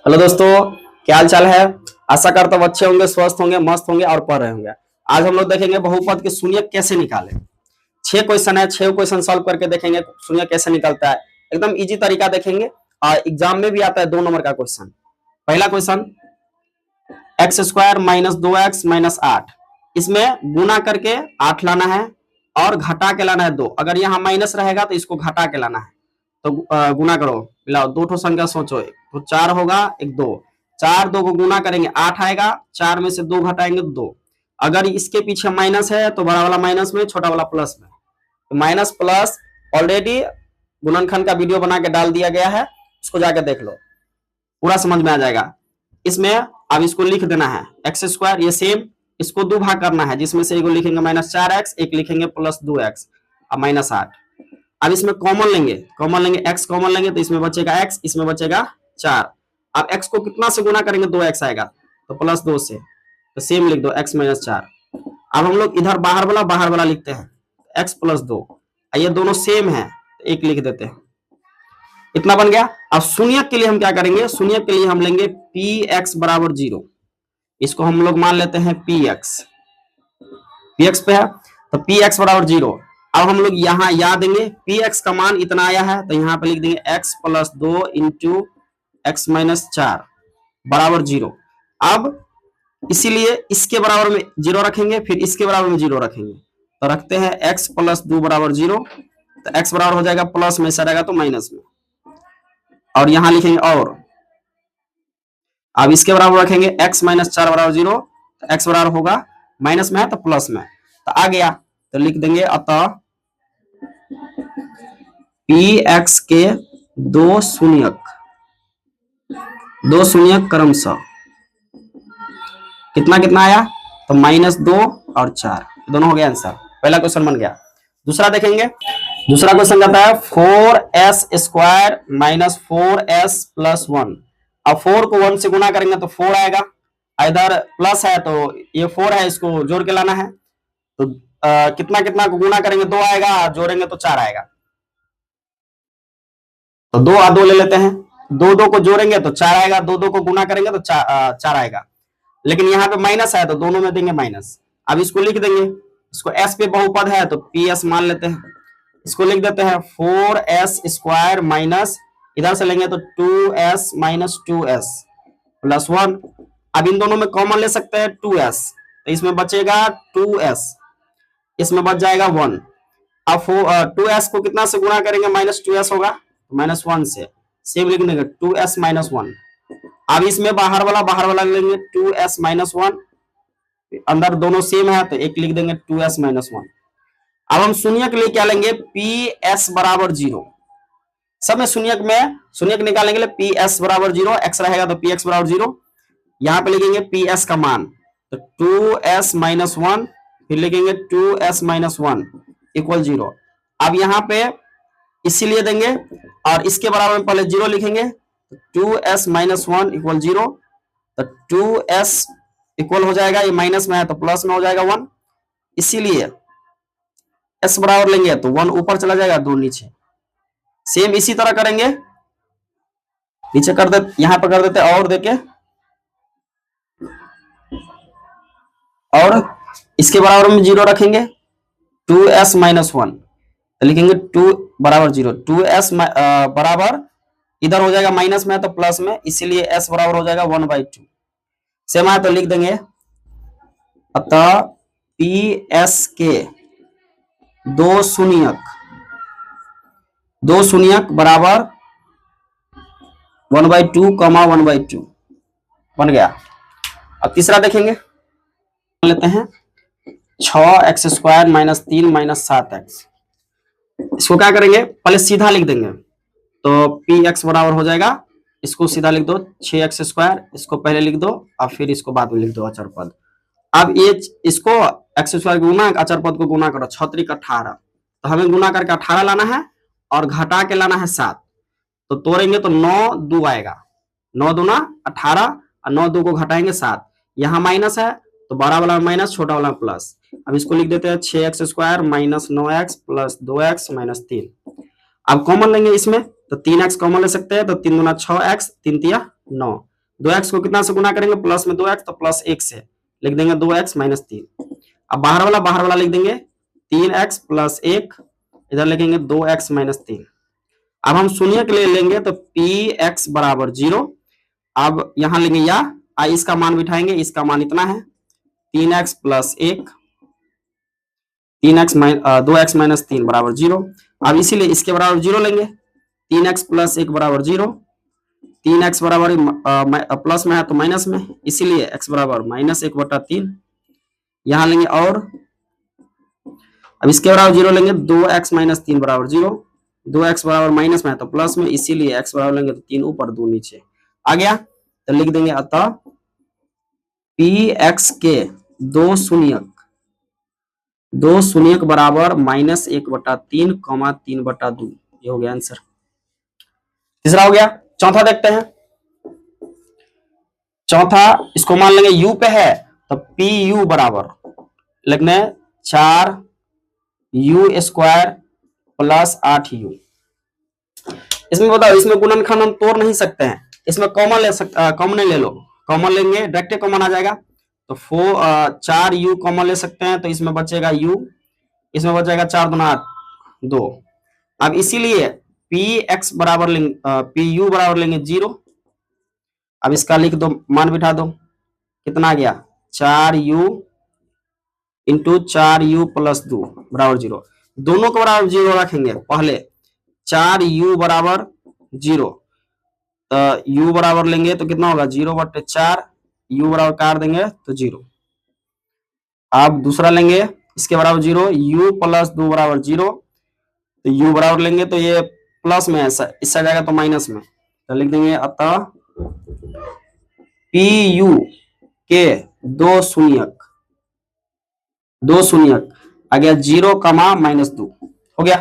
Hello दोस्तों, क्या हाल चाल है। आशा करता हूं अच्छे होंगे, स्वस्थ होंगे, मस्त होंगे और पढ़ रहे होंगे। आज हम लोग देखेंगे बहुपद के शून्यक कैसे निकालें। 6 क्वेश्चन है, 6 क्वेश्चन सॉल्व करके देखेंगे शून्यक कैसे निकलता है। एकदम इजी तरीका देखेंगे और एग्जाम में भी आता है 2 नंबर का क्वेश्चन। पहला question, x square minus 2x-8, इसमें गुना करके 8 लाना है और घटा के लाना है 2। अगर यहाँ माइनस रहेगा तो इसको घटा के लाना है। तो गुना करो, मिलाओ, दो ठो संख्या सोचो, एक तो 4 होगा, एक 2। 4 2 को गुना करेंगे 8 आएगा, 4 में से 2 घटाएंगे 2। अगर इसके पीछे माइनस है तो बड़ा वाला माइनस में, छोटा वाला प्लस में। तो माइनस प्लस ऑलरेडी गुणनखंड का वीडियो बना के डाल दिया गया है, उसको जाकर देख लो, पूरा समझ में आ जाएगा। इसमें अब इसको लिख देना है एक्स स्क्वायर, ये सेम इसको 2 भाग करना है, जिसमें से एक लिखेंगे -4x, एक लिखेंगे +2x और -8। अब इसमें कॉमन लेंगे, x कॉमन लेंगे तो इसमें बचेगा x, इसमें बचेगा 4। अब x को कितना से गुना करेंगे, 2x आएगा तो +2 से, तो सेम लिख दो x - 4। अब हम लोग इधर बाहर वाला लिखते हैं, x + 2, ये दोनों सेम है तो एक लिख देते हैं, इतना बन गया। अब शून्यक के लिए हम क्या करेंगे, शून्यक के लिए हम लेंगे px = 0, इसको हम लोग मान लेते हैं px पे है तो px = 0। अब हम लोग यहाँ याद देंगे px का मान इतना आया है तो यहाँ पे लिख देंगे x + 2 × x - 4 = 0। अब इसीलिए इसके बराबर में 0 रखेंगे, फिर इसके बराबर में 0 रखेंगे, तो रखते हैं x + 2 = 0, तो x बराबर हो जाएगा प्लस में से रहेगा तो माइनस में, और यहां लिखेंगे और। अब इसके बराबर रखेंगे x - 4 = 0, तो x बराबर होगा माइनस में है तो प्लस में, तो आ गया, तो लिख देंगे अतः px के दो शून्यक क्रमशः कितना कितना आया, तो -2 और 4, दोनों हो गया आंसर। पहला क्वेश्चन बन गया। दूसरा देखेंगे, दूसरा क्वेश्चन कहता है 4s² - 4s + 1। अब 4 को 1 से गुना करेंगे तो 4 आएगा, इधर प्लस है तो ये 4 है, इसको जोड़ के लाना है, तो कितना कितना को गुना करेंगे 2 आएगा, जोड़ेंगे तो 4 आएगा, तो 2 और 2 ले लेते हैं, 2 2 को जोड़ेंगे तो 4 आएगा, 2 2 को गुना करेंगे तो 4 आएगा, लेकिन यहाँ पे माइनस है तो दोनों में देंगे माइनस। अब इसको लिख देंगे, इसको s पे बहुपद है तो ps मान लेते हैं, इसको लिख देते हैं 4s² माइनस, इधर से लेंगे तो 2s - 2s + 1। अब इन दोनों में कॉमन ले सकते हैं 2s, तो इसमें बचेगा 2s, इसमें बच जाएगा 1। अब 2s को कितना से गुना करेंगे, -2s होगा, -1 से, सेम लिख देंगे 2s - 1। अब इसमें बाहर वाला लेंगे 2s - 1, अंदर दोनों सेम है तो एक लिख देंगे 2s - 1। अब हम शून्यक के लिए क्या लेंगे, ps = 0। सब में शून्यक निकालने के लिए ps = 0, x रहेगा तो px = 0। यहाँ पे लिखेंगे ps का मान, तो 2s - 1, फिर लिखेंगे 2s - 1 = 0। अब यहाँ पे इसीलिए देंगे और इसके बराबर में पहले 0 लिखेंगे, 2s - 1 = 0, तो 2s इक्वल हो जाएगा, ये माइनस में है तो प्लस में हो जाएगा 1, इसीलिए s बराबर लेंगे तो 1 ऊपर चला जाएगा, 2 नीचे। सेम इसी तरह करेंगे, नीचे कर दे, यहां पर कर देते और देके, और इसके बराबर में 0 रखेंगे, 2s - 1, तो लिखेंगे 2 = 0, 2s बराबर इधर हो जाएगा माइनस में है तो प्लस में, इसीलिए s बराबर हो जाएगा 1/2। सेम है तो लिख देंगे अतः ps के दो शून्यक बराबर 1/2, 1/2 बन गया। अब तीसरा देखेंगे, लेते हैं 6x² - 3 - 7x। इसको क्या करेंगे, पहले सीधा लिख देंगे, तो px बराबर हो जाएगा, इसको सीधा लिख दो 6x², इसको पहले लिख दो और फिर इसको बाद में लिख दो अचर पद। अब ये इसको x² गुना अचर पद को गुना करो, 6 × 18, तो हमें गुना करके 18 लाना है और घटा के लाना है 7, तो तोड़ेंगे तो 9 2 आएगा, 9 दूना 18 और 9 2 को घटाएंगे 7, यहाँ माइनस है तो बड़ा वाला माइनस, छोटा वाला प्लस। अब इसको लिख देते हैं 6x² - 9x + 2x - 3। अब कॉमन लेंगे इसमें तो 3x कॉमन ले सकते हैं, तो 3 दूना 6x, 3 तिया 9, 2x को कितना से गुना करेंगे, प्लस में 2x, तो प्लस 1 से लिख देंगे 2x माइनस 3। अब बाहर वाला लिख देंगे 3x प्लस 1, इधर लिखेंगे 2x माइनस 3। अब हम शून्य के लिए लेंगे तो px बराबर 0। अब यहां लेंगे या इसका मान बिठाएंगे, इसका मान इतना है 3x प्लस 1, 2x माइनस 3 बराबर 0। अब इसीलिए इसके बराबर 0 लेंगे, 3x प्लस 1 बराबर 0, 3x बराबर प्लस में है तो माइनस में, इसीलिए x बराबर माइनस 1/3 यहां लेंगे। और अब इसके बराबर 0 लेंगे, 2x माइनस 3 बराबर 0, 2x बराबर माइनस में है तो प्लस में, इसीलिए x बराबर लेंगे तो 3 ऊपर 2 नीचे आ गया। तो लिख देंगे अतः px के दो शून्यक बराबर -1/3, 3/2। ये हो गया आंसर। तीसरा हो गया। चौथा देखते हैं। चौथा इसको मान लेंगे u पे है तो pu बराबर लिखने 4u² प्लस 8u। इसमें बताओ, इसमें गुणनखंड हम तोड़ नहीं सकते हैं, इसमें कॉमन ले सकते, कॉमन ले लो, कॉमन लेंगे डायरेक्ट कॉमन आ जाएगा। तो 4u कॉमन ले सकते हैं, तो इसमें बचेगा u, इसमें बचेगा 4 दूना 2। अब इसीलिए px बराबर लेंगे, pu बराबर लेंगे 0। अब इसका लिख दो, मान बिठा दो, कितना आ गया 4u इंटू 4u प्लस 2 बराबर 0। दोनों को बराबर 0 रखेंगे। पहले 4u बराबर 0, तो u बराबर लेंगे तो कितना होगा 0/4, u बराबर काट देंगे तो 0। अब दूसरा लेंगे, इसके बराबर 0, u प्लस 2 बराबर 0, तो u बराबर लेंगे तो ये प्लस में है, इस साइड जाएगा तो माइनस में, तो लिख देंगे अतः pu के दो शून्यक आ गया 0, -2 हो गया।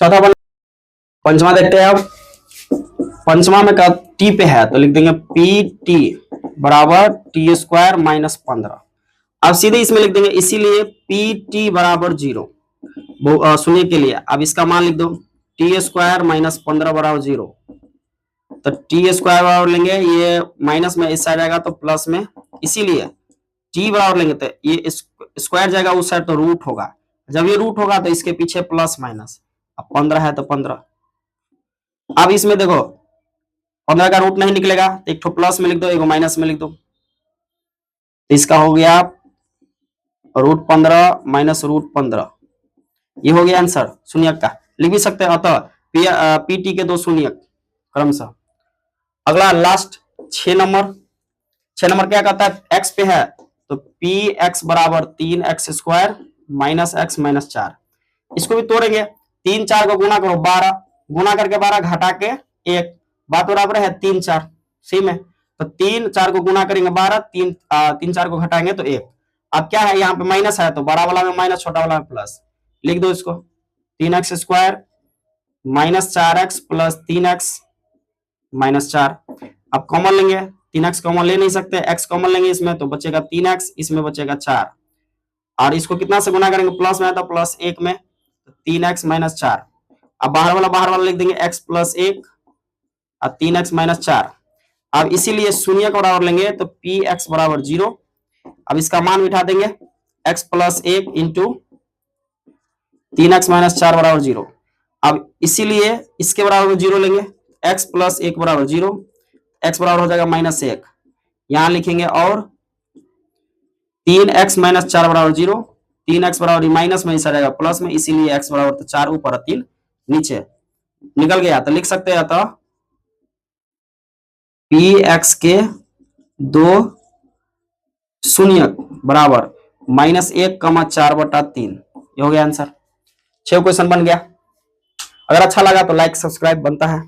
चौथा बन। पंचमा देखते हैं। अब पंचमा में का टी पे है तो लिख देंगे pt बराबर t² -15। अब सीधे इसमें लिख देंगे, इसीलिए pt बराबर 0 शून्य के लिए। अब इसका मान लिख दो t² -15 बराबर 0, तो t² बराबर लेंगे, ये माइनस में इस साइड आएगा तो प्लस में, इसीलिए t बराबर लेंगे तो ये स्क्वायर जाएगा उस साइड तो रूट होगा, जब ये रूट होगा तो इसके पीछे प्लस माइनस। अब 15 है तो 15। अब इसमें देखो 15 का रूट नहीं निकलेगा, तो एक ठो प्लस में लिख दो, एक माइनस में लिख दो, इसका हो गया √15 माइनस √15। ये हो गया आंसर शून्यक का। लिख भी सकते हैं अतः पीटी के दो शून्यक क्रमशः। अगला लास्ट 6 नंबर। 6 नंबर क्या कहता है, x पे है तो px बराबर 3x² माइनस x माइनस 4। इसको भी तोड़ेंगे, 3 4 को गुना करो 12, गुना करके 12 घटा के 1, बात बराबर है 3 4 सेम है। तो 3 4 को गुना करेंगे 12, 3 4 को घटाएंगे तो 1। अब क्या है, यहाँ पे माइनस है तो बड़ा वाला में माइनस, छोटा वाला में प्लस। लिख दो इसको 3x² minus 4x plus 3x minus 4। अब कॉमन लेंगे, 3x कॉमन ले नहीं सकते, x कॉमन लेंगे इसमें तो बचेगा 3x, इसमें बचेगा 4। और इसको कितना से गुना करेंगे, प्लस में है तो प्लस 1 में, तो 3x माइनस 4। अब बाहर वाला लिख देंगे x प्लस 1 और 3x माइनस 4। अब इसीलिए शून्य का बराबर लेंगे तो px बराबर 0। अब इसका मान बिठा देंगे, x plus 1 into 3x minus 4 बराबर 0। अब इसीलिए इसके बराबर 0 लेंगे, x प्लस 1 बराबर 0, x बराबर हो जाएगा -1। यहां लिखेंगे और 3x माइनस 4 बराबर 0, 3x बराबर माइनस में इस जाएगा प्लस में, इसीलिए x बराबर तो 4 ऊपर 3 नीचे निकल गया। तो लिख सकते हैं अतः px के दो शून्यक बराबर -1, 4/3। ये हो गया आंसर। 6 क्वेश्चन बन गया। अगर अच्छा लगा तो लाइक सब्सक्राइब बनता है।